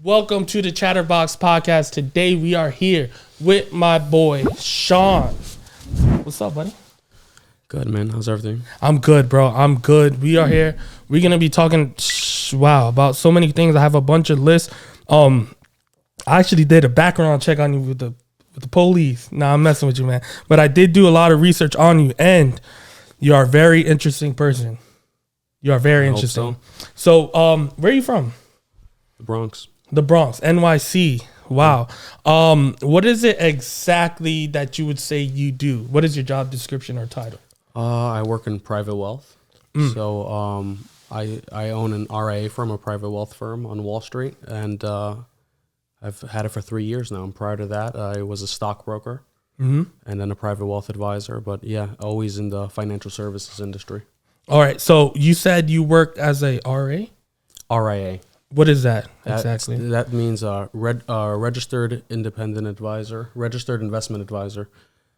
Welcome to the Chatterbox podcast. Today we are here with my boy Sean. What's up, buddy? Good, man. How's everything? I'm good, bro. I'm good. We are here. We're gonna be talking about so many things. I have a bunch of lists. I actually did a background check on you with the police. Nah, I'm messing with you, man. But I did do a lot of research on you, and you are a very interesting person. You are very interesting. So, where are you from? The Bronx. The Bronx, NYC. Wow. What is it exactly that you would say you do? What is your job description or title? I work in private wealth. So I own an RIA firm, a private wealth firm on Wall Street, and I've had it for 3 years now. And prior to that, I was a stockbroker and then a private wealth advisor. But yeah, always in the financial services industry. All right. So you said you worked as a RA? RIA. What is that exactly? That means registered independent advisor, registered investment advisor.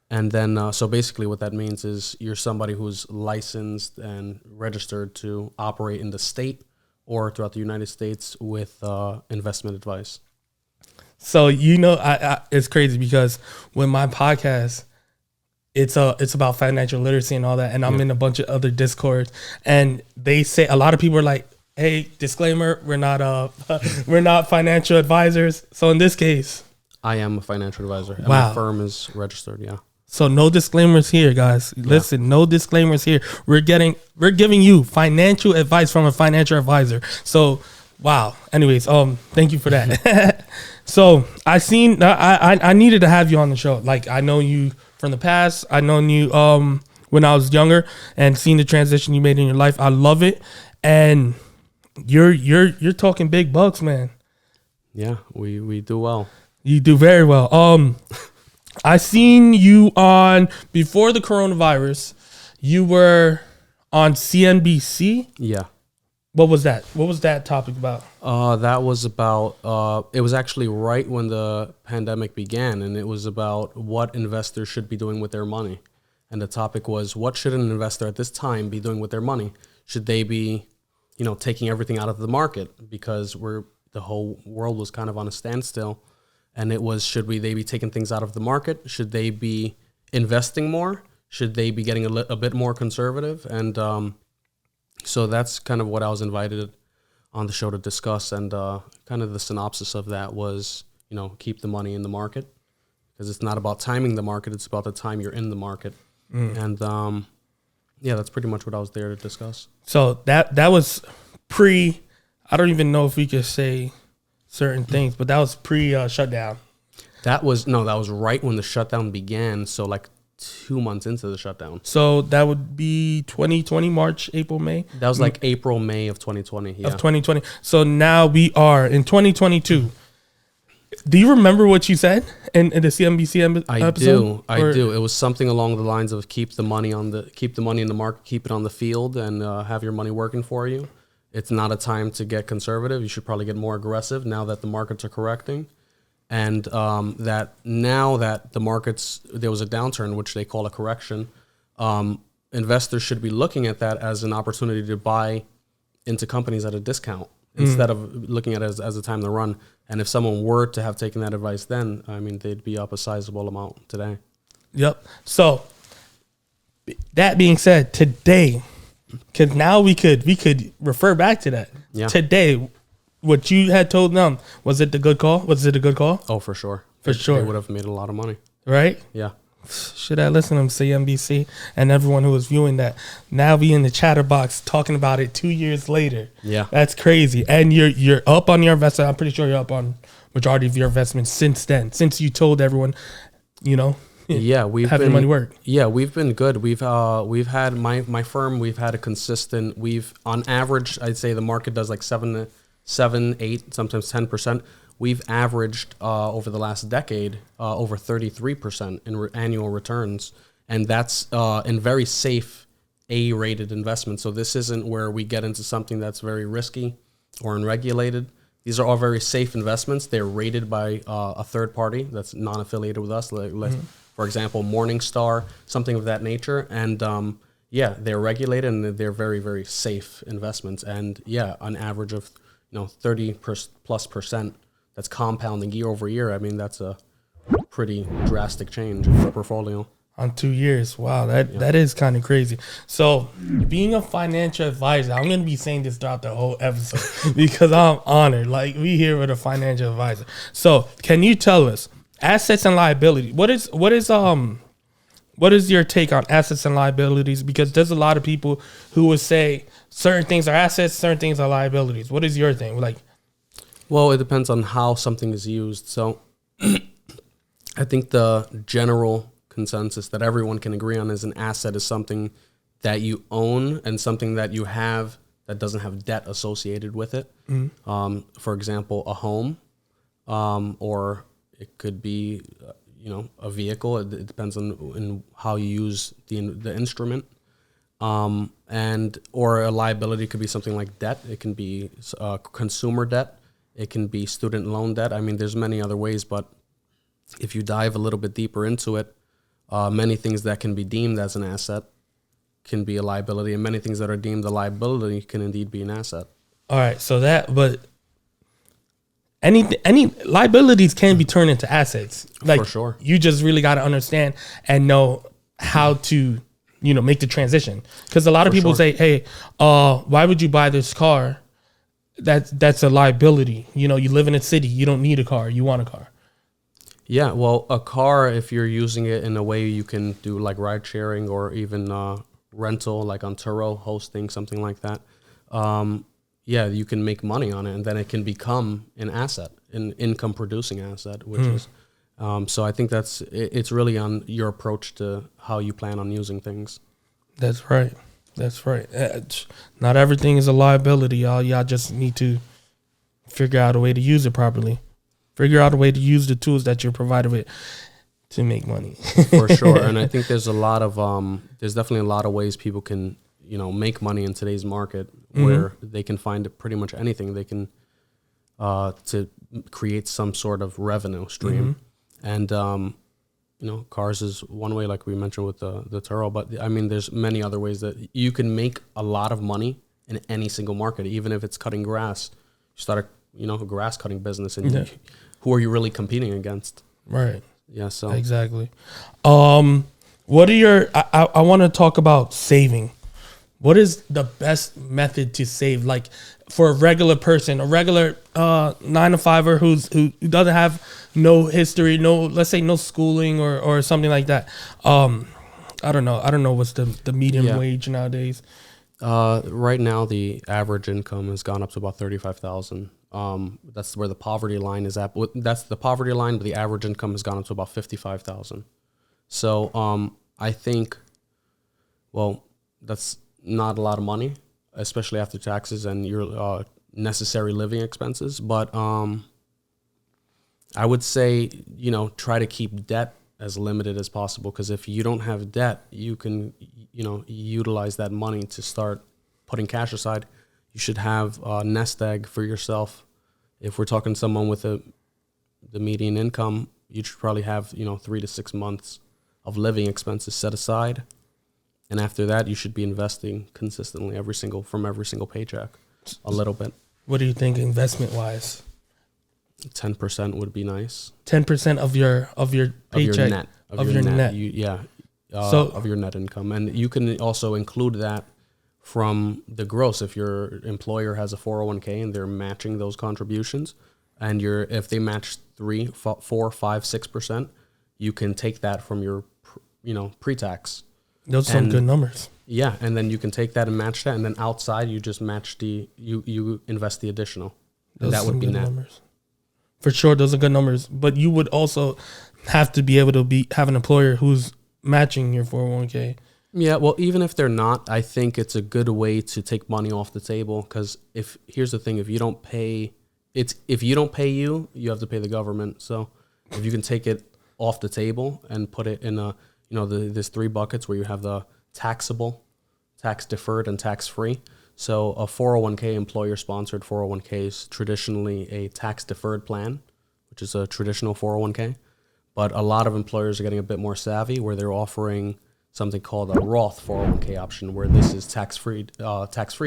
And then, so basically what that means is you're somebody who's licensed and registered to operate in the state or throughout the United States with investment advice. So, I it's crazy because when my podcast, it's about financial literacy and all that. And I'm in a bunch of other Discords, and they say, a lot of people are like, hey, disclaimer, we're not financial advisors. So in this case, I am a financial advisor. And wow. My firm is registered, yeah. So no disclaimers here, guys. Listen, no disclaimers here. We're giving you financial advice from a financial advisor. So, wow. Anyways, thank you for that. So I needed to have you on the show. Like, I know you from the past. I known you when I was younger and seen the transition you made in your life. I love it. And you're talking big bucks, man. Yeah, we do well. You do very well. I seen you on, before the coronavirus, you were on CNBC. Yeah. What was that? What was that topic about? That was about, it was actually right when the pandemic began, and it was about what investors should be doing with their money. And the topic was, what should an investor at this time be doing with their money? Should they be, taking everything out of the market because the whole world was kind of on a standstill? And it was, they be taking things out of the market? Should they be investing more? Should they be getting a bit more conservative? And so that's kind of what I was invited on the show to discuss. And kind of the synopsis of that was, keep the money in the market, because it's not about timing the market. It's about the time you're in the market. And yeah, that's pretty much what I was there to discuss. So that was I don't even know if we could say certain things, but that was pre-shutdown. That was right when the shutdown began. So like 2 months into the shutdown. So that would be 2020, March, April, May? That was like April, May of 2020. Yeah. Of 2020. So now we are in 2022. Do you remember what you said in the CNBC episode? I do. It was something along the lines of keep the money in the market, keep it on the field, and have your money working for you. It's not a time to get conservative. You should probably get more aggressive now that the markets are correcting. And that now that the markets, there was a downturn, which they call a correction, investors should be looking at that as an opportunity to buy into companies at a discount instead of looking at it as a time to run. And if someone were to have taken that advice then, I mean, they'd be up a sizable amount today. Yep. So that being said, today, because now we could refer back to that. Yeah. Today, what you had told them, was it the good call? Was it a good call? Oh, for sure. Sure. They would have made a lot of money. Right? Yeah. Should I listen to CNBC and everyone who was viewing that? Now we in the Chatterbox talking about it 2 years later. Yeah. That's crazy. And you're up on your investment. I'm pretty sure you're up on majority of your investments since then. Since you told everyone, yeah, we've have your money work. Yeah, we've been good. We've had my firm. We've had a consistent. On average, I'd say the market does like 7, 8, sometimes 10%. We've averaged over the last decade over 33% in annual returns, and that's in very safe A-rated investments. So this isn't where we get into something that's very risky or unregulated. These are all very safe investments. They're rated by a third party that's non-affiliated with us, for example, Morningstar, something of that nature. And yeah, they're regulated and they're very, very safe investments. And yeah, an average of 30+% that's compounding year over year, I mean, that's a pretty drastic change in your portfolio. On 2 years. Wow, that is kind of crazy. So, being a financial advisor, I'm going to be saying this throughout the whole episode because I'm honored. Like, we here with a financial advisor. So, can you tell us assets and liability? What is your take on assets and liabilities? Because there's a lot of people who would say certain things are assets, certain things are liabilities. What is your thing? Like, well, it depends on how something is used. So, I think the general consensus that everyone can agree on is an asset is something that you own and something that you have that doesn't have debt associated with it. For example, a home, or it could be, a vehicle. It depends on how you use the instrument. Or a liability could be something like debt. It can be consumer debt. It can be student loan debt. I mean, there's many other ways, but if you dive a little bit deeper into it, many things that can be deemed as an asset can be a liability, and many things that are deemed a liability can indeed be an asset. all right, so but any liabilities can be turned into assets. Like, For sure. You just really got to understand and know how to, make the transition. Because a lot of people say, hey, why would you buy this car? That's a liability. You live in a city. You don't need a car. You want a car. Yeah, well, a car, if you're using it in a way you can do like ride sharing or even rental, like on Turo, hosting, something like that. You can make money on it, and then it can become an asset, an income producing asset, which is, so I think it's really on your approach to how you plan on using things. That's right. Not everything is a liability, y'all. Y'all just need to figure out a way to use it properly. Figure out a way to use the tools that you're provided with to make money. For sure. And I think there's definitely a lot of ways people can, make money in today's market, where they can find pretty much anything. They can, to create some sort of revenue stream. And, cars is one way, like we mentioned with the Turo, but I mean, there's many other ways that you can make a lot of money in any single market, even if it's cutting grass. You start a grass cutting business, and who are you really competing against? Right. Yeah. So exactly. What are I want to talk about saving. What is the best method to save? Like, for a regular person, a regular 9-to-5er who doesn't have no history, let's say no schooling or something like that. I don't know what's the medium wage nowadays. Right now, the average income has gone up to about 35,000. That's where the poverty line is at. That's the poverty line, but the average income has gone up to about 55,000. So I think, well, that's not a lot of money, especially after taxes and your necessary living expenses. But I would say, try to keep debt as limited as possible, because if you don't have debt, you can, utilize that money to start putting cash aside. You should have a nest egg for yourself. If we're talking someone with the median income, you should probably have, 3 to 6 months of living expenses set aside. And after that, you should be investing consistently from every single paycheck, a little bit. What do you think investment wise? 10% would be nice. 10% of your paycheck, of your net. Of your net income. And you can also include that from the gross. If your employer has a 401k and they're matching those contributions, and if they match 3, 4, 5, 6%, you can take that from your, pre-tax. Those are some good numbers. Yeah, and then you can take that and match that, and then outside you just match you invest the additional. And that would be net. Numbers. For sure, those are good numbers. But you would also have to be able to have an employer who's matching your 401k. Yeah, well, even if they're not, I think it's a good way to take money off the table. Because here's the thing: if you don't pay you, you have to pay the government. So if you can take it off the table and put it in there's 3 buckets where you have the taxable, tax deferred, and tax free. So a 401k, employer-sponsored 401k, is traditionally a tax-deferred plan, which is a traditional 401k. But a lot of employers are getting a bit more savvy, where they're offering something called a Roth 401k option, where this is tax-free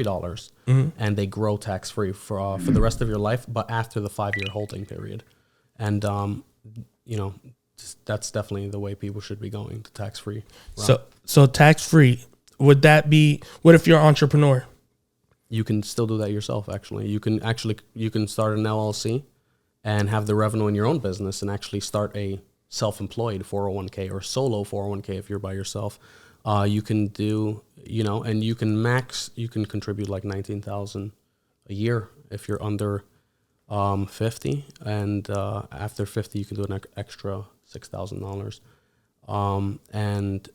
dollars, and they grow tax-free for the rest of your life, but after the 5-year holding period. And that's definitely the way people should be going, to tax-free. So tax-free, would that be, what if you're an entrepreneur? You can still do that yourself. Actually, you can start an LLC and have the revenue in your own business, and actually start a self-employed 401k or solo 401k if you're by yourself. You can do, and you can contribute like $19,000 a year if you're under 50, and after 50 you can do an extra $6,000. And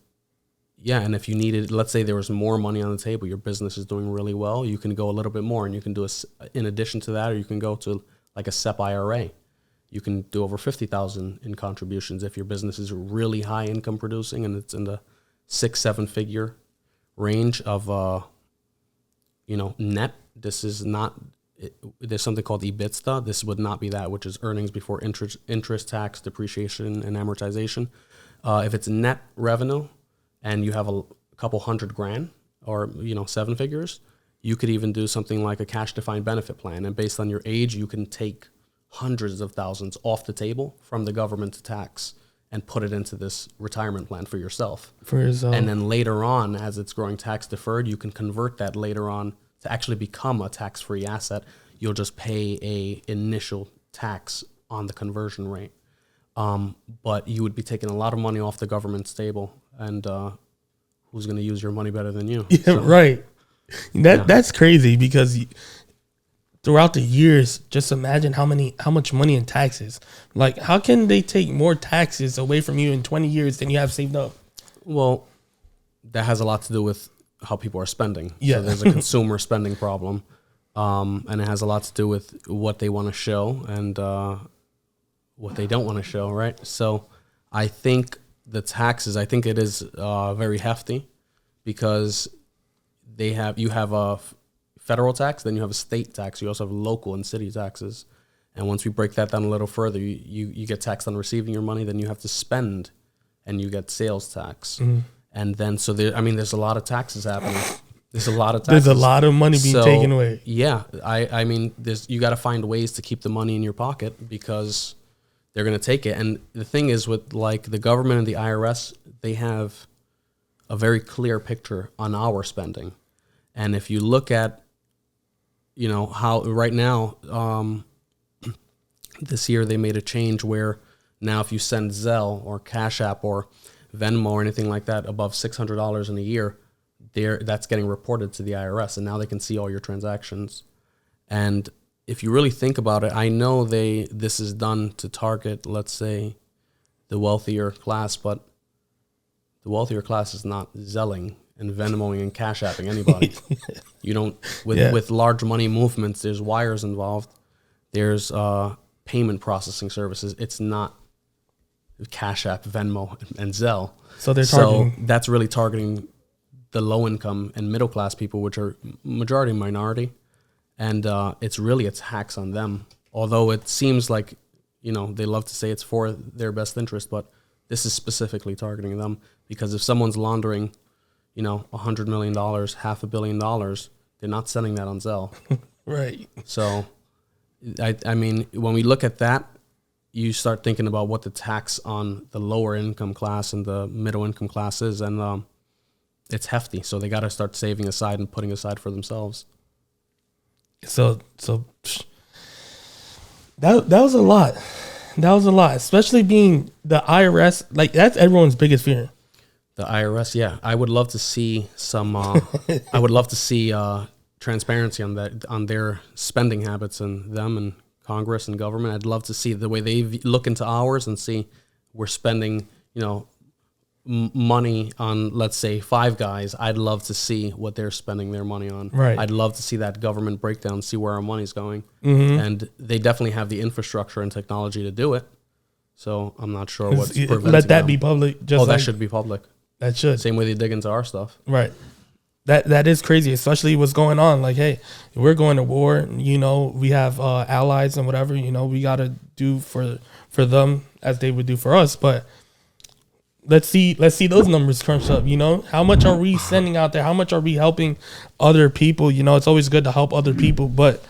if you needed, let's say there was more money on the table, your business is doing really well, you can go a little bit more, and you can do in addition to that, or you can go to like a SEP IRA. You can do over $50,000 in contributions if your business is really high income producing and it's in the 6-7 figure range of net. This is not. There's something called EBITDA. This would not be that, which is earnings before interest, tax, depreciation, and amortization. If it's net revenue and you have a couple $100,000 or 7 figures, you could even do something like a cash defined benefit plan. And based on your age, you can take hundreds of thousands off the table from the government to tax and put it into this retirement plan for yourself. And then later on, as it's growing tax deferred, you can convert that later on to actually become a tax-free asset. You'll just pay a initial tax on the conversion rate. But you would be taking a lot of money off the government's table, and who's going to use your money better than you? Yeah, right. That's crazy, because throughout the years, just imagine how much money in taxes. Like, how can they take more taxes away from you in 20 years than you have saved up? Well, that has a lot to do with how people are spending. Yeah. So there's a consumer spending problem, and it has a lot to do with what they want to show and what they don't want to show, right? So I think the taxes, it is very hefty, because you have a federal tax, then you have a state tax, you also have local and city taxes. And once we break that down a little further, you get taxed on receiving your money, then you have to spend, and you get sales tax. And then, there's a lot of taxes happening. There's a lot of taxes. There's a lot of money being taken away. Yeah. You got to find ways to keep the money in your pocket, because they're going to take it. And the thing is, with like the government and the IRS, they have a very clear picture on our spending. And if you look at, how right now, this year they made a change where now if you send Zelle or Cash App or Venmo or anything like that above $600 in a year, that's getting reported to the IRS, and now they can see all your transactions. And if you really think about it, I know this is done to target, let's say, the wealthier class, but the wealthier class is not Zelling and Venmoing and Cash Apping anybody. You don't, with large money movements, there's wires involved. There's payment processing services. It's not Cash App, Venmo, and Zelle. So so that's really targeting the low income and middle class people, which are majority minority. And it's really a tax on them. Although it seems like, they love to say it's for their best interest, but this is specifically targeting them, because if someone's laundering, $100 million, $500 million, they're not sending that on Zelle. Right. So, when we look at that, you start thinking about what the tax on the lower income class and the middle income class is, and it's hefty. So they got to start saving aside and putting aside for themselves. So that was a lot. That was a lot, especially being the IRS. Like, that's everyone's biggest fear. The IRS, yeah. I would love to see some. I would love to see transparency on that, on their spending habits, and them and Congress and government. I'd love to see the way they look into ours and see we're spending, money on, let's say, Five Guys. I'd love to see what they're spending their money on. Right. I'd love to see that government breakdown, see where our money's going. And they definitely have the infrastructure and technology to do it. So I'm not sure what's preventing let that them. be public. That should be public. That should. Same way they dig into our stuff. Right. That is crazy, especially what's going on. Like, hey, we're going to war. We have allies and whatever. We got to do for them as they would do for us. But let's see those numbers crunch up. How much are we sending out there? How much are we helping other people? It's always good to help other people, but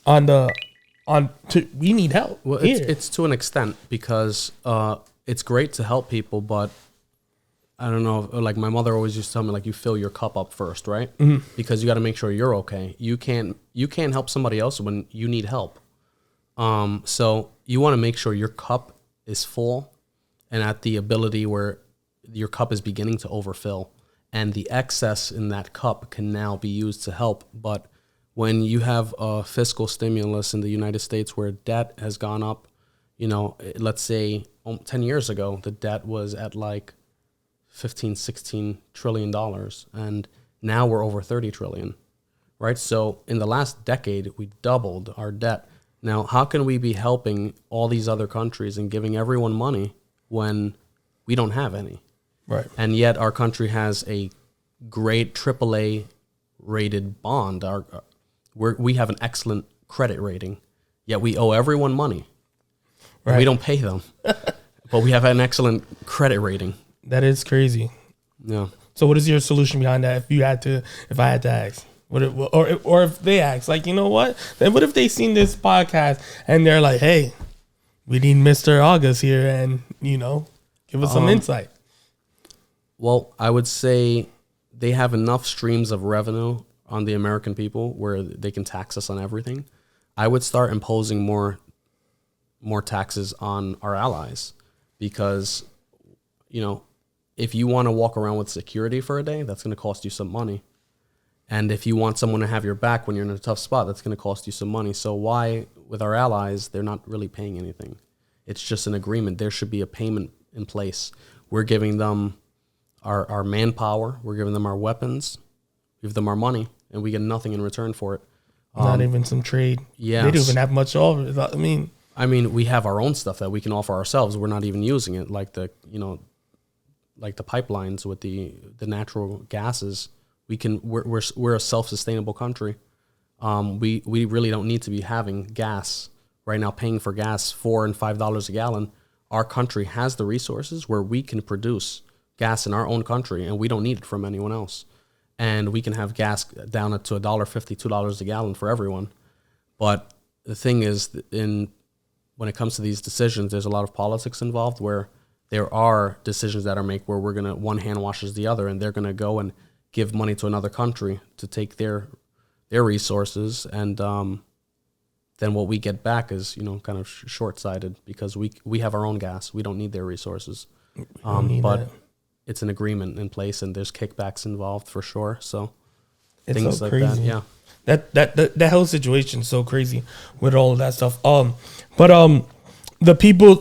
we need help. Well, it's to an extent, because it's great to help people, but I don't know, like my mother always used to tell me, like, you fill your cup up first, right? Mm-hmm. Because you got to make sure you're okay. You can't help somebody else when you need help. So you want to make sure your cup is full and at the ability where your cup is beginning to overfill, and the excess in that cup can now be used to help. But when you have a fiscal stimulus in the United States where debt has gone up, let's say 10 years ago, the debt was at like $15-16 trillion, and now we're over 30 trillion, right? So in the last decade, we doubled our debt. Now, how can we be helping all these other countries and giving everyone money when we don't have any? Right. And yet our country has a great AAA rated bond. We have an excellent credit rating, yet we owe everyone money. Right. We don't pay them, but we have an excellent credit rating. That is crazy. Yeah. So what is your solution behind that? If I had to ask, or if they ask, like, you know what? Then what if they seen this podcast and they're like, hey, we need Mr. August here, and give us some insight. Well, I would say they have enough streams of revenue on the American people where they can tax us on everything. I would start imposing more taxes on our allies, because if you want to walk around with security for a day, that's going to cost you some money. And if you want someone to have your back when you're in a tough spot, that's going to cost you some money. So why, with our allies, they're not really paying anything? It's just an agreement. There should be a payment in place. We're giving them our manpower. We're giving them our weapons. We give them our money, and we get nothing in return for it. Not even some trade. Yeah. They don't even have much over. I mean, we have our own stuff that we can offer ourselves. We're not even using it, like the pipelines with the natural gases. We're a self-sustainable country. We really don't need to be having gas right now, paying for gas $4 and $5 a gallon. Our country has the resources where we can produce gas in our own country, and we don't need it from anyone else. And we can have gas down to $1.50, $2 a gallon for everyone. But the thing is, when it comes to these decisions, there's a lot of politics involved, where there are decisions that are made where one hand washes the other, and they're gonna go and give money to another country to take their resources, and then what we get back is kind of short-sighted, because we have our own gas. We don't need their resources. But it's an agreement in place, and there's kickbacks involved for sure. So it's things so like crazy. that, yeah. That whole situation is so crazy with all of that stuff. But the people,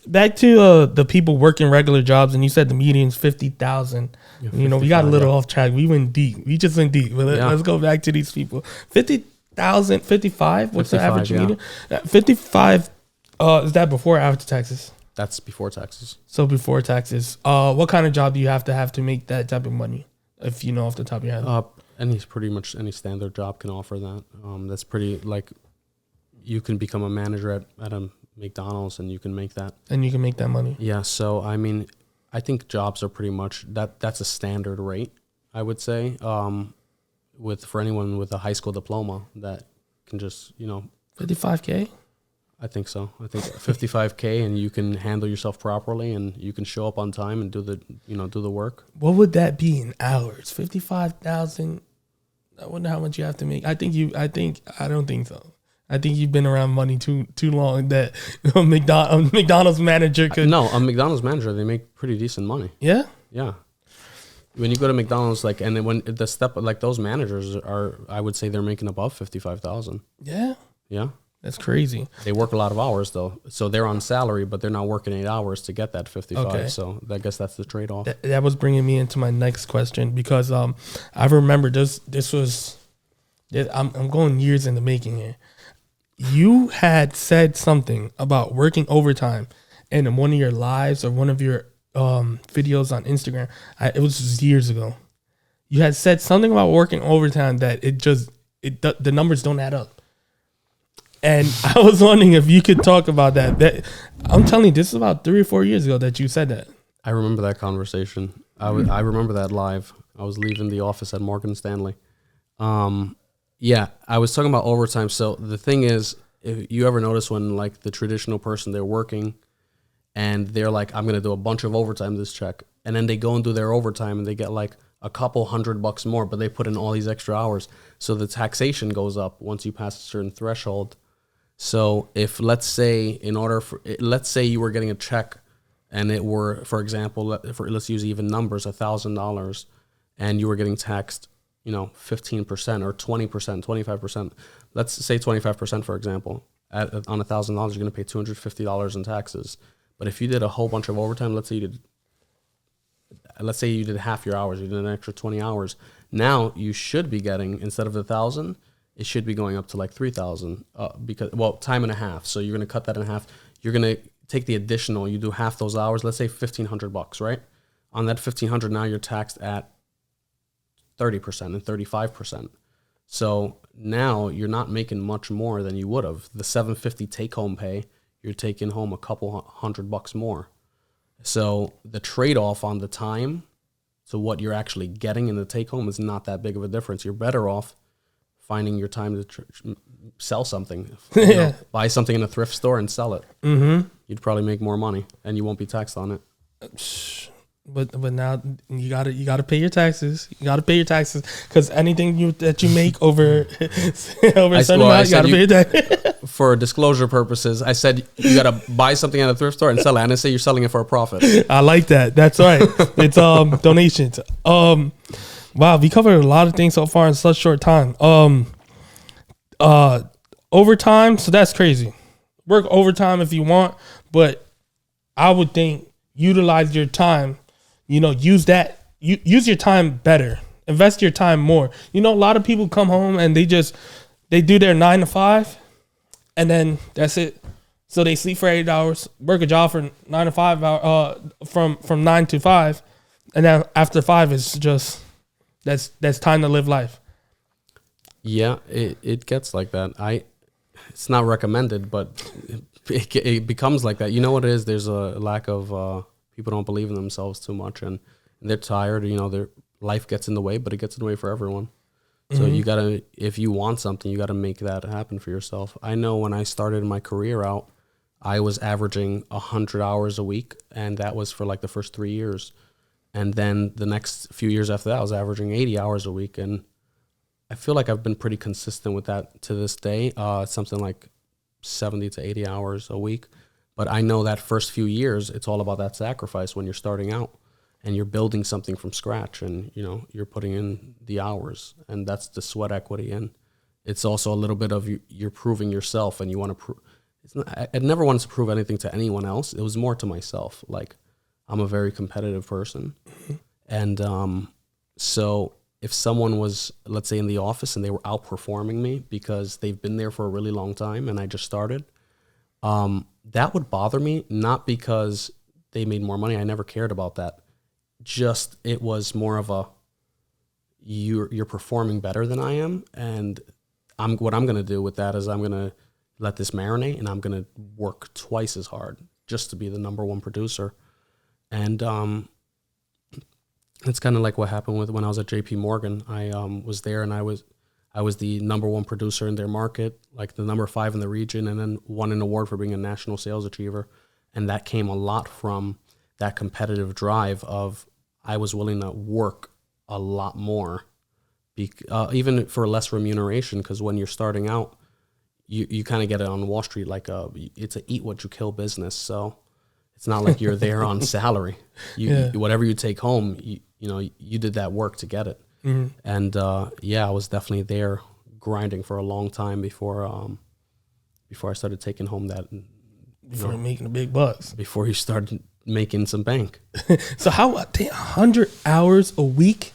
back to the people working regular jobs, and you said the median's 50,000. Yeah, we got a little off track. We went deep. We just went deep. Let's go back to these people. 50,000, 55. What's the average median? 55. Is that before or after taxes? That's before taxes. So before taxes. What kind of job do you have to make that type of money? If you know off the top of your head. Pretty much any standard job can offer that. That's pretty, like, you can become a manager at a McDonald's, and you can make that. And you can make that money. Yeah. So I mean, I think jobs are pretty much that's a standard rate, I would say. For anyone with a high school diploma that can just 55K. I think so. I think 55K, and you can handle yourself properly, and you can show up on time and do the work. What would that be in hours? 55,000. I wonder how much you have to make. I don't think so. I think you've been around money too long that a McDonald's manager could. No, a McDonald's manager, they make pretty decent money. Yeah. Yeah. When you go to McDonald's, and then when the step, those managers are, I would say they're making above 55,000. Yeah. Yeah. That's crazy. They work a lot of hours though, so they're on salary, but they're not working 8 hours to get that 55. Okay. So I guess that's the trade off. That was bringing me into my next question, because I remember I'm going years in the making here. You had said something about working overtime in one of your lives or one of your videos on Instagram. It was just years ago. You had said something about working overtime that the numbers don't add up. And I was wondering if you could talk about that. I'm telling you, this is about 3 or 4 years ago that you said that. I remember that conversation. I remember that live. I was leaving the office at Morgan Stanley. Yeah, I was talking about overtime. So the thing is, if you ever notice when like the traditional person, they're working and they're like, I'm going to do a bunch of overtime this check. And then they go and do their overtime and they get like a couple $100 more, but they put in all these extra hours. So the taxation goes up once you pass a certain threshold. So if let's say let's say you were getting a check and it were, for example, let's use even numbers, $1,000, and you were getting taxed, 15% or 20%, 25%. Let's say 25%, for example. On $1,000, you're going to pay $250 in taxes. But if you did a whole bunch of overtime, let's say you did half your hours, you did an extra 20 hours. Now you should be getting, instead of 1,000, it should be going up to like 3,000 because time and a half. So you're going to cut that in half. You're going to take the additional. You do half those hours. Let's say $1,500, right? On that $1,500, now you're taxed at 30% and 35%. So now you're not making much more than you would have. The $750 take-home pay, you're taking home a couple $100 more. So the trade-off on the time to what you're actually getting in the take-home is not that big of a difference. You're better off finding your time to sell something, buy something in a thrift store and sell it. Mm-hmm. You'd probably make more money, and you won't be taxed on it. But now you gotta pay your taxes. You gotta pay your taxes because anything that you make over a certain amount, you gotta pay your taxes. For disclosure purposes, I said you gotta buy something at a thrift store and sell it. I didn't say you're selling it for a profit. I like that. That's right. It's donations. Wow, we covered a lot of things so far in such short time. Overtime, so that's crazy. Work overtime if you want, but I would think utilize your time. Use your time better. Invest your time more. A lot of people come home and they do their 9 to 5 and then that's it. So they sleep for 8 hours, work a job for 9 to 5 hours, from 9 to 5. And then after 5 is just, that's time to live life. Yeah, it gets like that. It's not recommended, but it becomes like that. You know what it is? There's a lack of, people don't believe in themselves too much, and they're tired. Their life gets in the way, but it gets in the way for everyone. So you gotta, if you want something, you gotta make that happen for yourself. I know when I started my career out, I was averaging 100 hours a week, and that was for like the first 3 years. And then the next few years after that, I was averaging 80 hours a week, and I feel like I've been pretty consistent with that to this day. Something like 70 to 80 hours a week. But I know that first few years, it's all about that sacrifice when you're starting out and you're building something from scratch and, you're putting in the hours, and that's the sweat equity. And it's also a little bit of you're proving yourself, and you want to prove. I never wanted to prove anything to anyone else. It was more to myself. Like, I'm a very competitive person. And so if someone was, let's say, in the office and they were outperforming me because they've been there for a really long time and I just started, that would bother me, not because they made more money. I never cared about that. Just it was more of you're performing better than I am, and what I'm going to do with that is I'm going to let this marinate, and I'm going to work twice as hard just to be the number one producer. And it's kind of like what happened when I was at JP Morgan. I was there, and I was the number one producer in their market, like the number 5 in the region, and then won an award for being a national sales achiever. And that came a lot from that competitive drive of I was willing to work a lot more, even for less remuneration, because when you're starting out, you kind of get it on Wall Street like it's a eat what you kill business. So it's not like you're there on salary. Whatever you take home, you did that work to get it. Mm-hmm. And I was definitely there grinding for a long time before I started taking home that. Before making the big bucks. Before you started making some bank. So how 100 hours a week?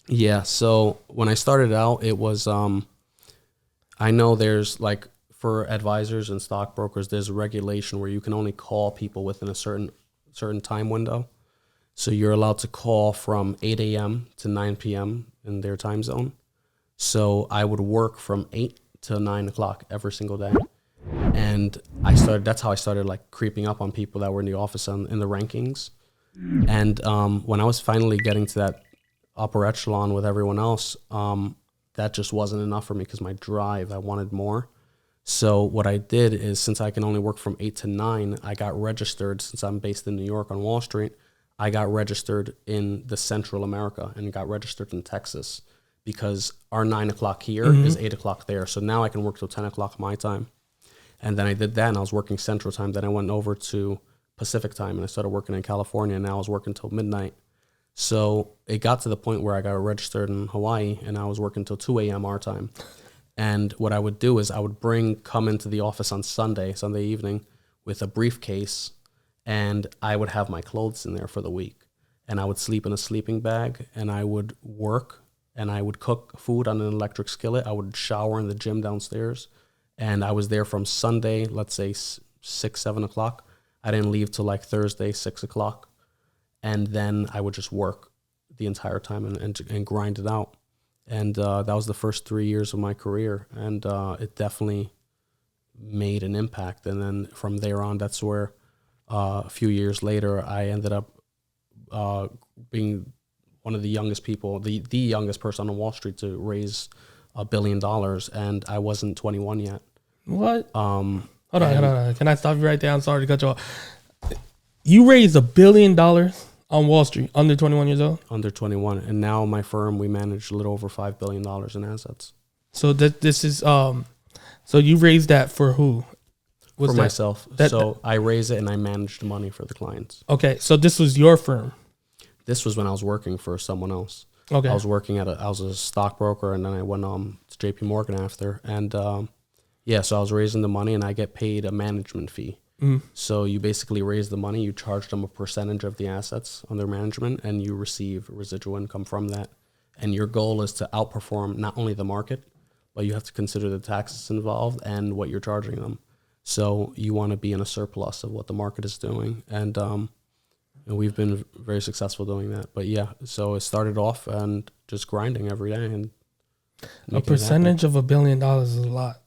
Yeah. So when I started out, it was I know there's like for advisors and stockbrokers, there's a regulation where you can only call people within a certain time window. So you're allowed to call from 8 a.m. to 9 p.m. in their time zone. So I would work from 8 to 9 o'clock every single day. And that's how I started like creeping up on people that were in the office in the rankings. And when I was finally getting to that upper echelon with everyone else, that just wasn't enough for me because my drive, I wanted more. So what I did is, since I can only work from 8 to 9, I got registered, since I'm based in New York on Wall Street, I got registered in the Central America and got registered in Texas, because our 9 o'clock here is 8 o'clock there. So now I can work till 10 o'clock my time. And then I did that, and I was working Central Time. Then I went over to Pacific Time, and I started working in California, and now I was working till midnight. So it got to the point where I got registered in Hawaii, and I was working till 2 a.m. our time. And what I would do is I would come into the office on Sunday evening, with a briefcase, and I would have my clothes in there for the week. And I would sleep in a sleeping bag, and I would work, and I would cook food on an electric skillet. I would shower in the gym downstairs. And I was there from Sunday, let's say 6, 7 o'clock. I didn't leave till like Thursday, 6 o'clock. And then I would just work the entire time and grind it out. And that was the first 3 years of my career. And it definitely made an impact. And then from there on, that's where a few years later, I ended up being one of the youngest people, the youngest person on Wall Street to raise $1 billion. And I wasn't 21 yet. What? Hold on. Can I stop you right there? I'm sorry to cut you off. You raised $1 billion on Wall Street under 21 years old? Under 21. And now my firm, we manage a little over $5 billion in assets. So this is, so you raised that for who? For myself. So I raise it and I manage the money for the clients. Okay. So this was your firm? This was when I was working for someone else. Okay. I was working I was a stockbroker, and then I went to JP Morgan after. And so I was raising the money, and I get paid a management fee. So you basically raise the money, you charge them a percentage of the assets under management, and you receive residual income from that. And your goal is to outperform not only the market, but you have to consider the taxes involved and what you're charging them. So you want to be in a surplus of what the market is doing. And we've been very successful doing that. But yeah, so it started off and just grinding every day. And a percentage of $1 billion is a lot,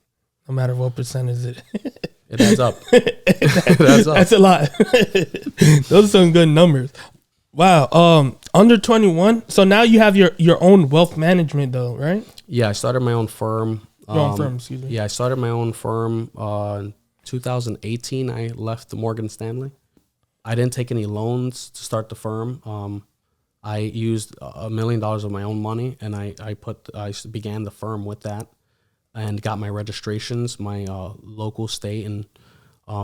no matter what percentage it is. It adds up. It adds up. That's a lot. Those are some good numbers. Wow. Under 21. So now you have your own wealth management though, right? Yeah, I started my own firm. Your own firm, excuse me. Yeah, I started my own firm in 2018. I left Morgan Stanley. I didn't take any loans to start the firm. I used $1 million of my own money, and I began the firm with that, and got my registrations, my local, state, and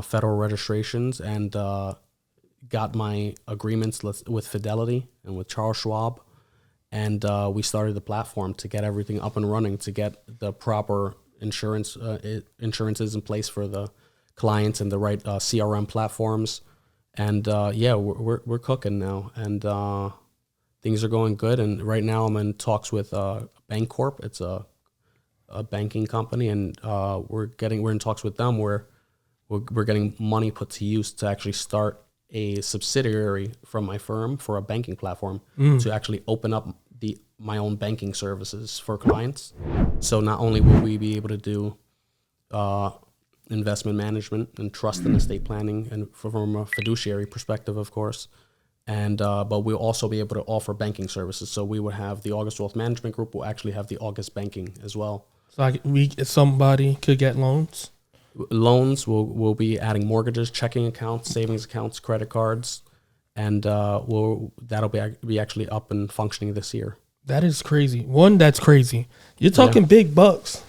federal registrations, and got my agreements with Fidelity and with Charles Schwab, and we started the platform to get everything up and running, to get the proper insurances in place for the clients and the right CRM platforms, and we're cooking now, and things are going good. And right now I'm in talks with Bancorp. It's a banking company, and we're in talks with them where we're getting money put to use to actually start a subsidiary from my firm for a banking platform to actually open up my own banking services for clients. So not only will we be able to do investment management and trust and estate planning, and from a fiduciary perspective, of course, and but we'll also be able to offer banking services. So we would have the August Wealth Management Group will actually have the August Banking as well. So somebody could get loans? Loans, we'll be adding mortgages, checking accounts, savings accounts, credit cards, and that'll be actually up and functioning this year. That is crazy. That's crazy. You're talking big bucks.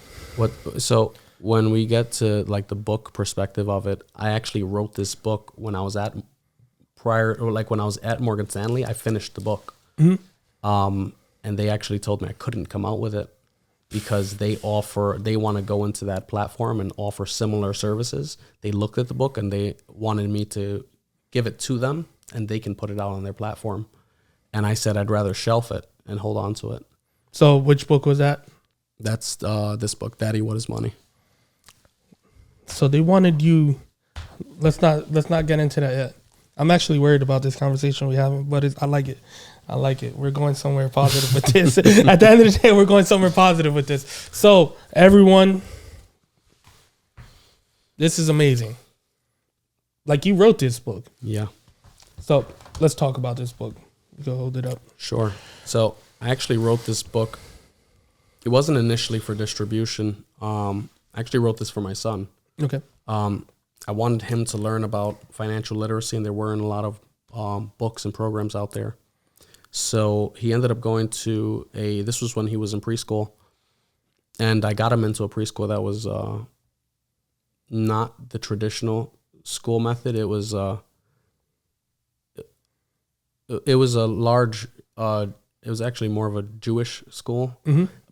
So when we get to like the book perspective of it, I actually wrote this book when I was at Morgan Stanley. I finished the book, and they actually told me I couldn't come out with it because they want to go into that platform and offer similar services. They looked at the book and they wanted me to give it to them, and they can put it out on their platform. And I said I'd rather shelf it and hold on to it. So which book was that? That's this book, Daddy, What Is Money? So they wanted you. Let's not get into that yet. I'm actually worried about this conversation we having, but I like it. I like it. We're going somewhere positive with this. At the end of the day, we're going somewhere positive with this. So everyone, this is amazing. Like, you wrote this book. Yeah. So let's talk about this book. You can hold it up. Sure. So I actually wrote this book. It wasn't initially for distribution. I actually wrote this for my son. Okay. I wanted him to learn about financial literacy, and there weren't a lot of books and programs out there. So he ended up going to this was when he was in preschool, and I got him into a preschool that was not the traditional school method. It was a large, it was actually more of a Jewish school,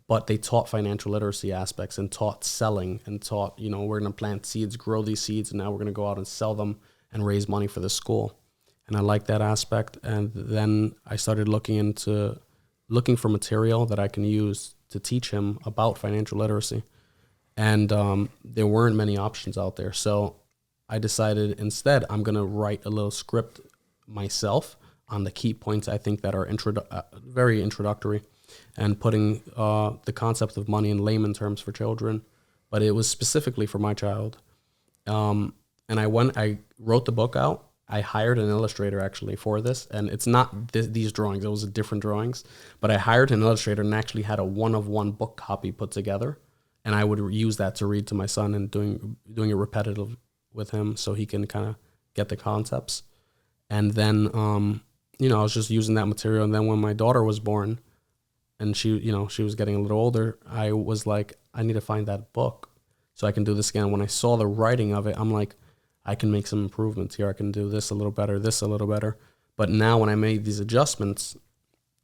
but they taught financial literacy aspects and taught selling and taught, we're going to plant seeds, grow these seeds, and now we're going to go out and sell them and raise money for the school. And I liked that aspect. And then I started looking for material that I can use to teach him about financial literacy. And there weren't many options out there. So I decided instead I'm going to write a little script myself on the key points I think that are very introductory, and putting the concept of money in layman terms for children. But it was specifically for my child. And I wrote the book out. I hired an illustrator actually for this, and it's not these drawings. It was different drawings, but I hired an illustrator and actually had a one-of-one book copy put together, and I would use that to read to my son and doing it repetitive with him so he can kind of get the concepts. And then, I was just using that material. And then when my daughter was born, and she was getting a little older, I was like, I need to find that book so I can do this again. When I saw the writing of it, I'm like, I can make some improvements here. I can do this a little better, this a little better. But now when I made these adjustments,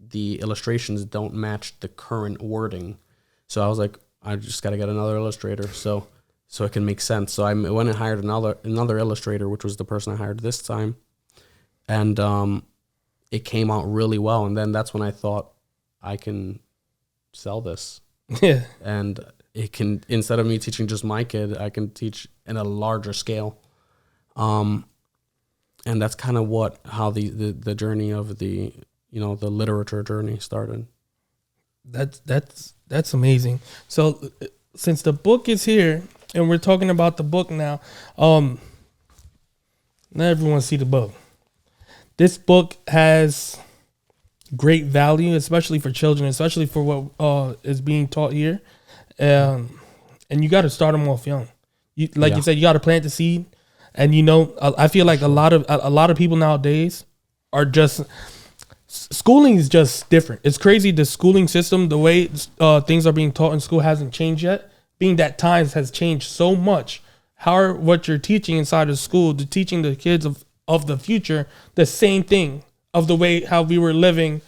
the illustrations don't match the current wording. So I was like, I just got to get another illustrator so it can make sense. So I went and hired another illustrator, which was the person I hired this time. And it came out really well. And then that's when I thought, I can sell this. Yeah. And it can, instead of me teaching just my kid, I can teach in a larger scale. And that's kind of how the journey of the literature journey started. That's amazing. So since the book is here and we're talking about the book now, not everyone see the book. This book has great value, especially for children, especially for what is being taught here. And you got to start them off young. You said, you got to plant the seed. And I feel like a lot of people nowadays are just, schooling is just different. It's crazy. The schooling system, the way things are being taught in school hasn't changed yet. Being that times has changed so much. What you're teaching inside of school, to teaching the kids of the future, the same thing of the way how we were living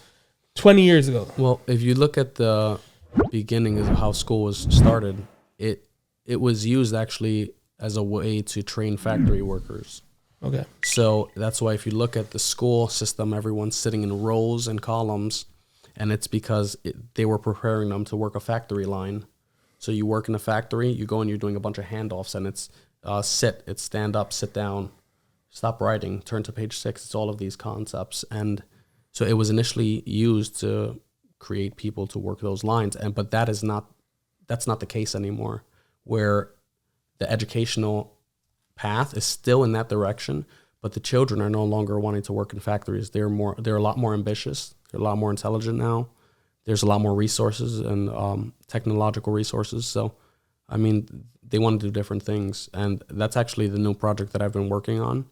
20 years ago. Well, if you look at the beginning of how school was started, it was used actually as a way to train factory workers. Okay. So that's why if you look at the school system, everyone's sitting in rows and columns, and it's because they were preparing them to work a factory line. So you work in a factory, you go and you're doing a bunch of handoffs, and it's it's stand up, sit down, stop writing, turn to page 6. It's all of these concepts. And so it was initially used to create people to work those lines. But that's not the case anymore, where the educational path is still in that direction, but the children are no longer wanting to work in factories. They're a lot more ambitious. They're a lot more intelligent now. There's a lot more resources and technological resources. So, I mean, they want to do different things. And that's actually the new project that I've been working on.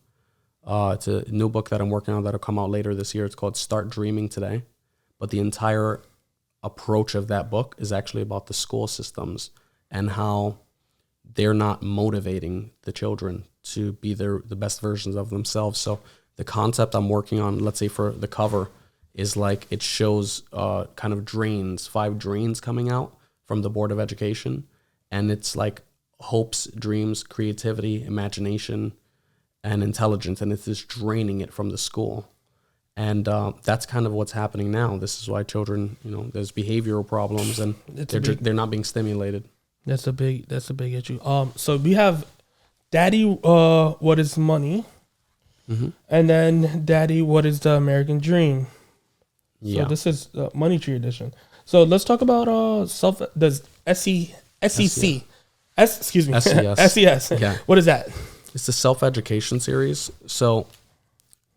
It's a new book that I'm working on that'll come out later this year. It's called Start Dreaming Today. But the entire approach of that book is actually about the school systems and how they're not motivating the children to be the best versions of themselves. So the concept I'm working on, let's say for the cover, is like it shows kind of drains, 5 drains coming out from the Board of Education. And it's like hopes, dreams, creativity, imagination, and intelligence. And it's just draining it from the school. And that's kind of what's happening now. This is why children, there's behavioral problems and they're not being stimulated. That's a big issue. So we have Daddy, what is money? Mm-hmm. And then Daddy, what is the American dream? Yeah. So this is Money Tree Edition. So let's talk about SEC. SES. Yeah. What is that? It's the self-education series. So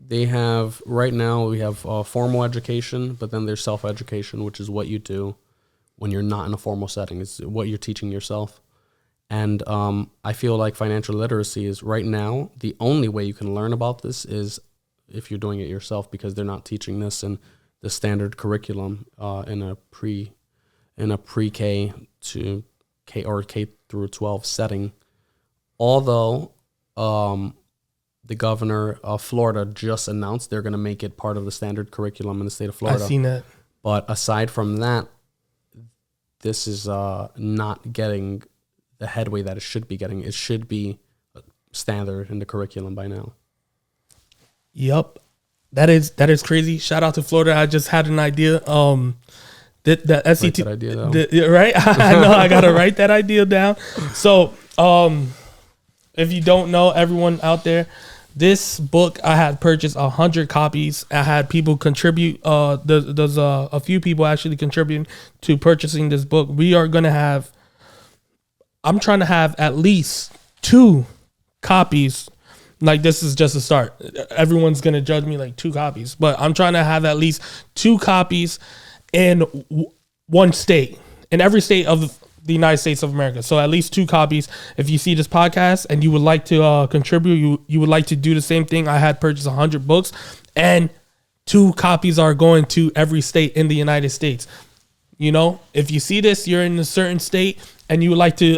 They have, right now, we have formal education, but then there's self-education, which is what you do when you're not in a formal setting. It's what you're teaching yourself. And I feel like financial literacy is, right now, the only way you can learn about this is if you're doing it yourself, because they're not teaching this in the standard curriculum in a pre-K to K or K through 12 setting. Although the governor of Florida just announced they're going to make it part of the standard curriculum in the state of Florida. I've seen that. But aside from that, this is not getting the headway that it should be getting. It should be standard in the curriculum by now. Yep. That is crazy. Shout out to Florida. I just had an idea. The SET that idea, though. Right? I know I gotta write that idea down. So if you don't know, everyone out there, this book I had purchased 100 copies. I had people contribute. There's a few people actually contributing to purchasing this book. I'm trying to have at least 2 copies. Like, this is just a start. Everyone's gonna judge me like 2 copies, but I'm trying to have at least 2 copies in one state, in every state of the United States of America. So at least 2 copies. If you see this podcast and you would like to contribute, you would like to do the same thing. I had purchased 100 books, and 2 copies are going to every state in the United States. You know, if you see this, you're in a certain state and you would like to,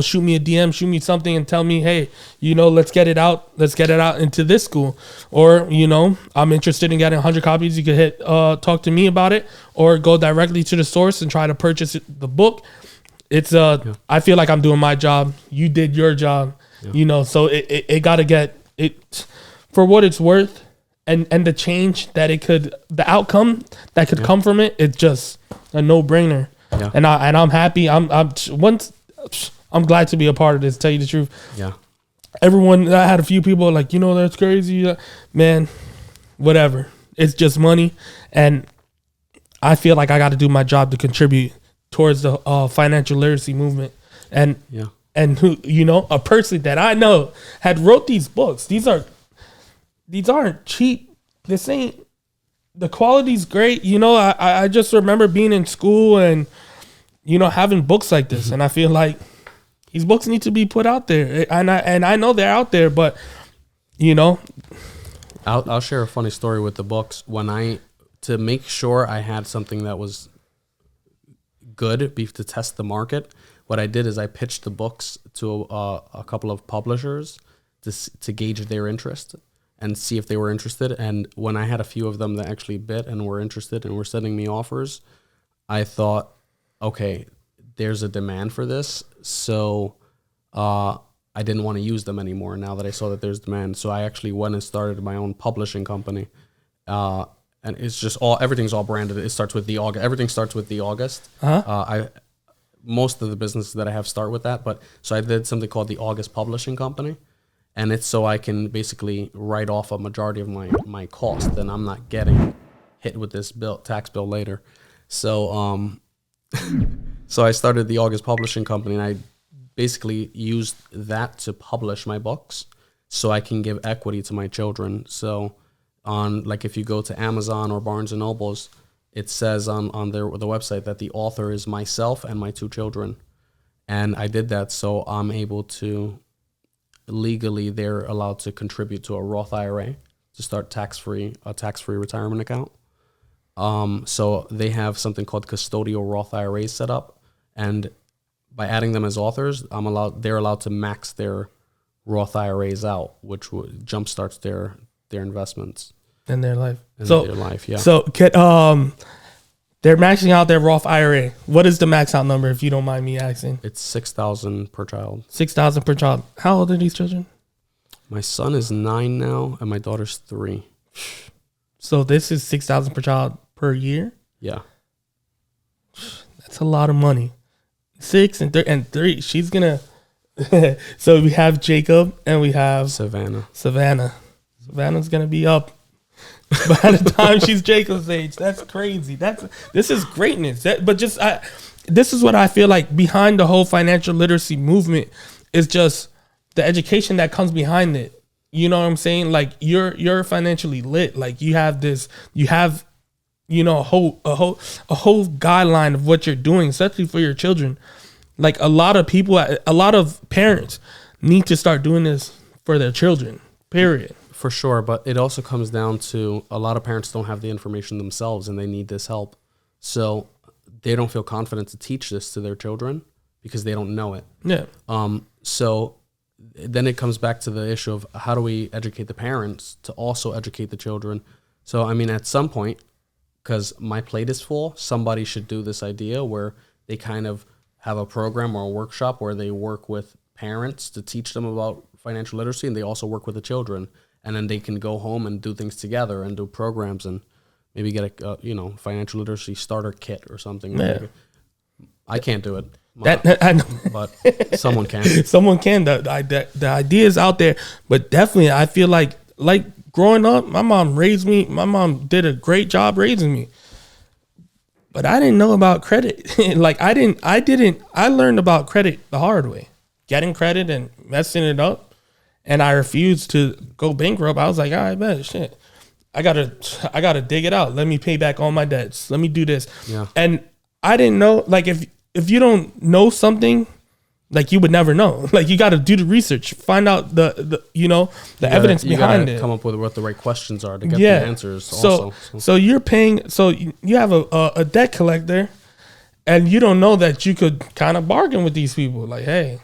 shoot me a DM, shoot me something and tell me, hey, let's get it out. Let's get it out into this school. Or, I'm interested in getting 100 copies. You could talk to me about it, or go directly to the source and try to purchase the book. It's, I feel like I'm doing my job. You did your job, so it got to get it for what it's worth. And the change that the outcome that could come from it, it's just a no-brainer. Yeah. And I'm happy. I'm glad to be a part of this, to tell you the truth. Yeah. Everyone, I had a few people like, that's crazy. Man, whatever. It's just money. And I feel like I got to do my job to contribute towards the financial literacy movement. And who, a person that I know had wrote these books. These aren't cheap. This ain't, the quality's great. I just remember being in school and, having books like this. And I feel like these books need to be put out there. And I know they're out there, but, I'll share a funny story with the books. To make sure I had something that was good to test the market, what I did is I pitched the books to a couple of publishers to gauge their interest and see if they were interested. And when I had a few of them that actually bid and were interested and were sending me offers, I thought, okay, there's a demand for this. So I didn't want to use them anymore now that I saw that there's demand. So I actually went and started my own publishing company. And it's just everything's all branded. It starts with the August. Everything starts with the August. Uh-huh. Most of the businesses that I have start with that. But so I did something called the August Publishing Company. And it's so I can basically write off a majority of my cost, and I'm not getting hit with this tax bill later. So so I started the August Publishing Company, and I basically used that to publish my books so I can give equity to my children. So if you go to Amazon or Barnes & Nobles, it says on the website that the author is myself and my 2 children. And I did that so I'm able to, legally, they're allowed to contribute to a Roth IRA to start tax-free retirement account. So they have something called custodial Roth IRAs set up, and by adding them as authors, they're allowed to max their Roth IRAs out, which jumpstarts their investments in their life. Yeah. So they're maxing out their Roth IRA. What is the max out number, if you don't mind me asking? It's $6,000 per child. $6,000 per child. How old are these children? My son is 9 now, and my daughter's 3. So this is $6,000 per child per year? Yeah. That's a lot of money. 6 and 3. She's gonna. So we have Jacob and we have Savannah. Savannah's gonna be up by the time she's Jacob's age. That's crazy. This is greatness. This is what I feel like behind the whole financial literacy movement is just the education that comes behind it. You know what I'm saying? Like you're financially lit. Like you have a whole guideline of what you're doing, especially for your children. Like a lot of parents need to start doing this for their children. Period. For sure, but it also comes down to a lot of parents don't have the information themselves and they need this help. So they don't feel confident to teach this to their children because they don't know it. Yeah. So then it comes back to the issue of how do we educate the parents to also educate the children? So, I mean, at some point, because my plate is full, somebody should do this idea where they kind of have a program or a workshop where they work with parents to teach them about financial literacy, and they also work with the children. And then they can go home and do things together and do programs and maybe get a financial literacy starter kit or something. Yeah. I can't do it. I know. But someone can. Someone can. The idea is out there, but definitely I feel like growing up, my mom raised me. My mom did a great job raising me, but I didn't know about credit. I learned about credit the hard way, getting credit and messing it up. And I refused to go bankrupt. I was like, all right, man, shit. I gotta dig it out. Let me pay back all my debts. Let me do this. Yeah. And I didn't know, like, if you don't know something, like, you would never know. Like, you got to do the research, find out the evidence behind it. Come up with what the right questions are to get the answers. So you're paying. So you have a debt collector, and you don't know that you could kind of bargain with these people. Like, hey.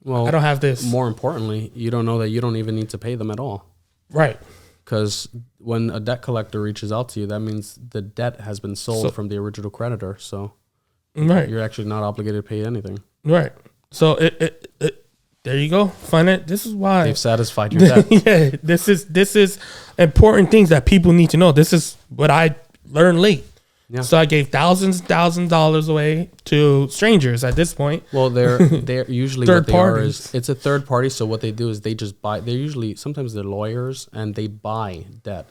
Well, I don't have this. More importantly, you don't know that you don't even need to pay them at all. Right. Because when a debt collector reaches out to you, that means the debt has been sold from the original creditor. So you're actually not obligated to pay anything. Right. So there you go. Find it. This is why they've satisfied your debt. Yeah. This is important things that people need to know. This is what I learned late. Yeah. So I gave thousands of dollars away to strangers at this point. Well, they're usually third parties. It's a third party. So what they do is they just buy. Sometimes they're lawyers and they buy debt.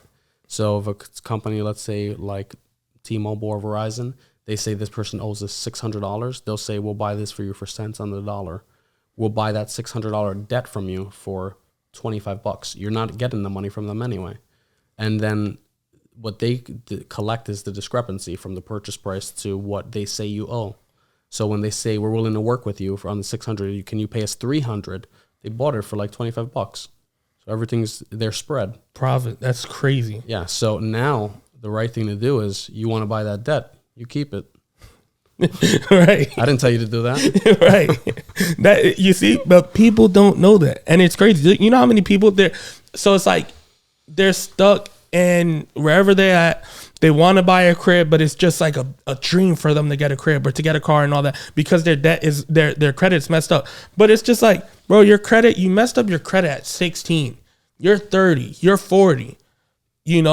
So if a company, let's say like T-Mobile or Verizon, they say this person owes us $600. They'll say, we'll buy this for you for cents on the dollar. We'll buy that $600 debt from you for $25. You're not getting the money from them anyway. And then what they collect is the discrepancy from the purchase price to what they say you owe. So when they say, we're willing to work with you on the $600, can you pay us $300? They bought it for like $25. So everything's their spread. Profit. That's crazy. Yeah. So now the right thing to do is, you want to buy that debt, you keep it. Right. I didn't tell you to do that. Right. That, you see, but people don't know that. And it's crazy. You know how many people there? So it's like they're stuck. And wherever they're at, they want to buy a crib, but it's just like a dream for them to get a crib or to get a car and all that, because their debt is their credit's messed up. But it's just like, bro, you messed up your credit at 16. You're 30. You're 40. When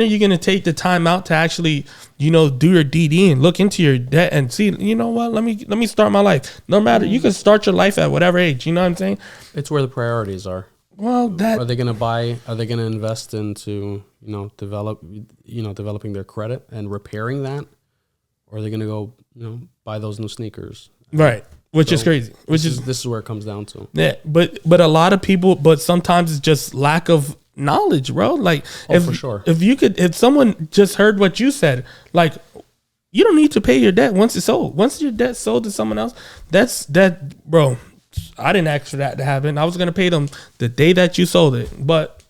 are you going to take the time out to actually, do your DD and look into your debt and see, you know what, let me start my life. No matter, you can start your life at whatever age. You know what I'm saying? It's where the priorities are. Well, are they going to invest into, developing their credit and repairing that? Or are they going to go, buy those new sneakers? Right. Which is crazy. This is where it comes down to. Yeah. But a lot of people, but sometimes it's just lack of knowledge, bro. Like, for sure. If someone just heard what you said, like, you don't need to pay your debt once it's sold. Once your debt's sold to someone else, bro. I didn't ask for that to happen. I was going to pay them the day that you sold it. But,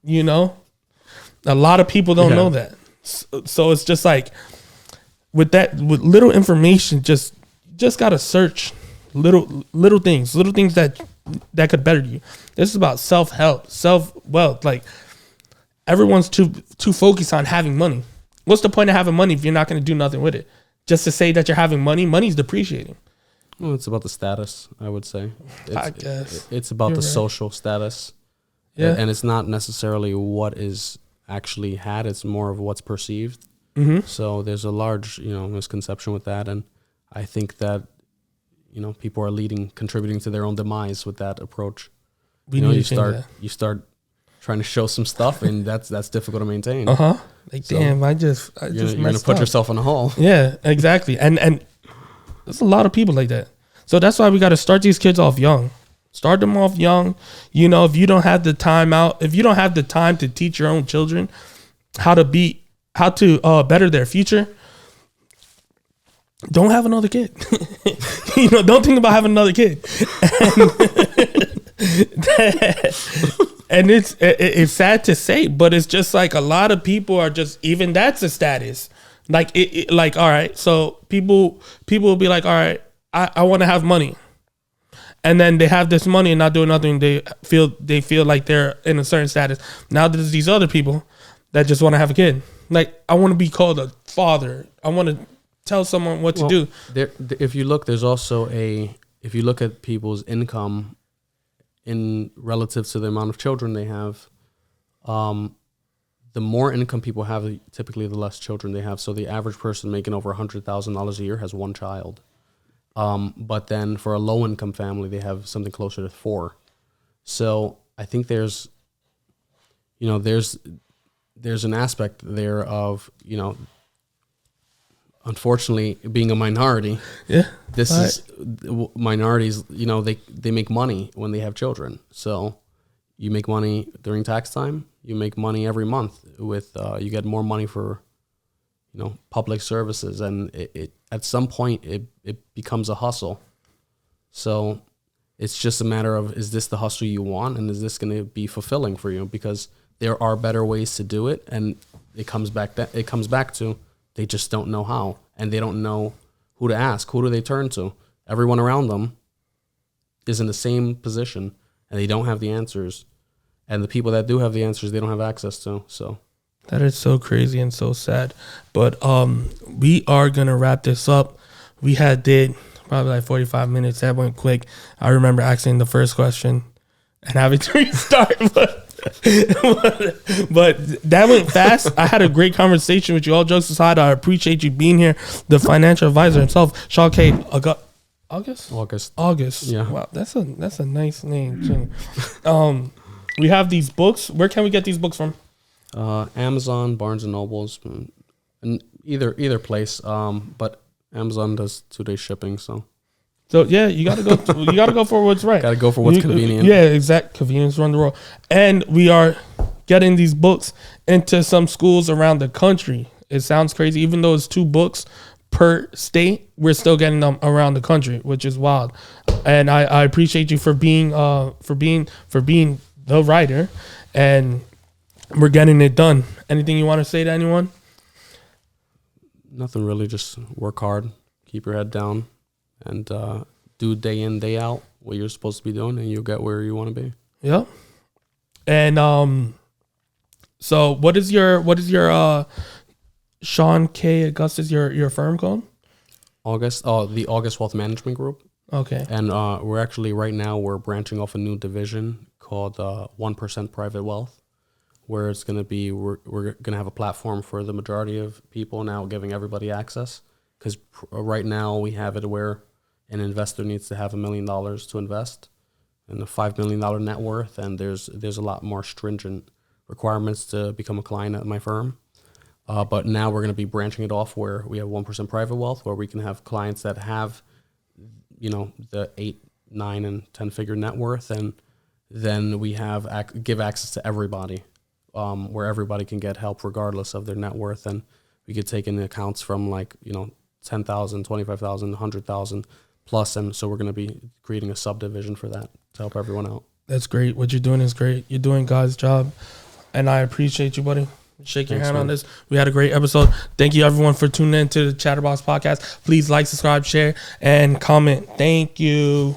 a lot of people don't know that. So it's just like, with little information, just got to search little things that could better you. This is about self-help, self-wealth. Like, everyone's too focused on having money. What's the point of having money if you're not going to do nothing with it? Just to say that you're having money, money's depreciating. Well, it's about the status, I would say. I guess. It's about the social status. Yeah. And it's not necessarily what is actually had. It's more of what's perceived. Mm-hmm. So there's a large, misconception with that. And I think that, people are contributing to their own demise with that approach. You start trying to show some stuff, and that's difficult to maintain. Uh-huh. Like, so damn, I just you're going to put yourself in a hole. Yeah, exactly. And there's a lot of people like that. So that's why we got to start these kids off young. Start them off young. You know, if you don't have the time to teach your own children how to better their future, don't have another kid. You know, don't think about having another kid. And it's sad to say, but it's just like a lot of people are just, even that's a status. Like like, all right, so people will be like, all right, I want to have money. And then they have this money and not doing nothing. They feel like they're in a certain status. Now there's these other people that just want to have a kid. Like, I want to be called a father. I want to tell someone what to do. If you look, there's also if you look at people's income in relative to the amount of children they have, the more income people have, typically the less children they have. So the average person making over $100,000 a year has one child. But then for a low income family, they have something closer to 4. So I think there's an aspect there of, you know, unfortunately being a minority. Yeah. Minorities, you know, they make money when they have children. So you make money during tax time, you make money every month with, you get more money for, you know, public services, and it at some point it becomes a hustle. So it's just a matter of, is this the hustle you want, and is this going to be fulfilling for you? Because there are better ways to do it, and it comes back to they just don't know how, and they don't know who to ask. Who do they turn to? Everyone around them is in the same position, and they don't have the answers. And the people that do have the answers, they don't have access to. So that is so crazy and so sad. But we are gonna wrap this up. We did probably like 45 minutes. That went quick. I remember asking the first question and having to restart, but that went fast. I had a great conversation with you. All jokes aside, I appreciate you being here. The financial advisor himself, Sean K. August. Yeah. Wow, that's a nice name too. We have these books. Where can we get these books from? Amazon, Barnes and Nobles, and either place. But Amazon does 2-day shipping, so yeah, you gotta go for what's right. Gotta go for what's convenient. Yeah, exact convenience run the world. And we are getting these books into some schools around the country. It sounds crazy, even though it's 2 books per state, we're still getting them around the country, which is wild. And I appreciate you for being the writer, and we're getting it done. Anything you want to say to anyone? Nothing really. Just work hard, keep your head down, and do day in, day out what you're supposed to be doing, and you'll get where you want to be. Yeah. And so what is your Sean K. Augustus, your firm called? The August Wealth Management Group. Okay. And we're branching off a new division called 1% Private Wealth, where it's going to be, we're going to have a platform for the majority of people now, giving everybody access. Because right now we have it where an investor needs to have $1 million to invest and a $5 million net worth, and there's a lot more stringent requirements to become a client at my firm. But now we're going to be branching it off where we have 1% Private Wealth, where we can have clients that have, you know, the 8, 9, and 10-figure net worth, and then we give access to everybody, where everybody can get help regardless of their net worth, and we could take in accounts from, like, you know, 10,000, 25,000, 100,000 plus, and so we're going to be creating a subdivision for that to help everyone out. That's great. What you're doing is great. You're doing God's job, and I appreciate you, buddy. Shake your hand on this. We had a great episode. Thank you, everyone, for tuning in to the Chatterbox podcast. Please like, subscribe, share, and comment. Thank you.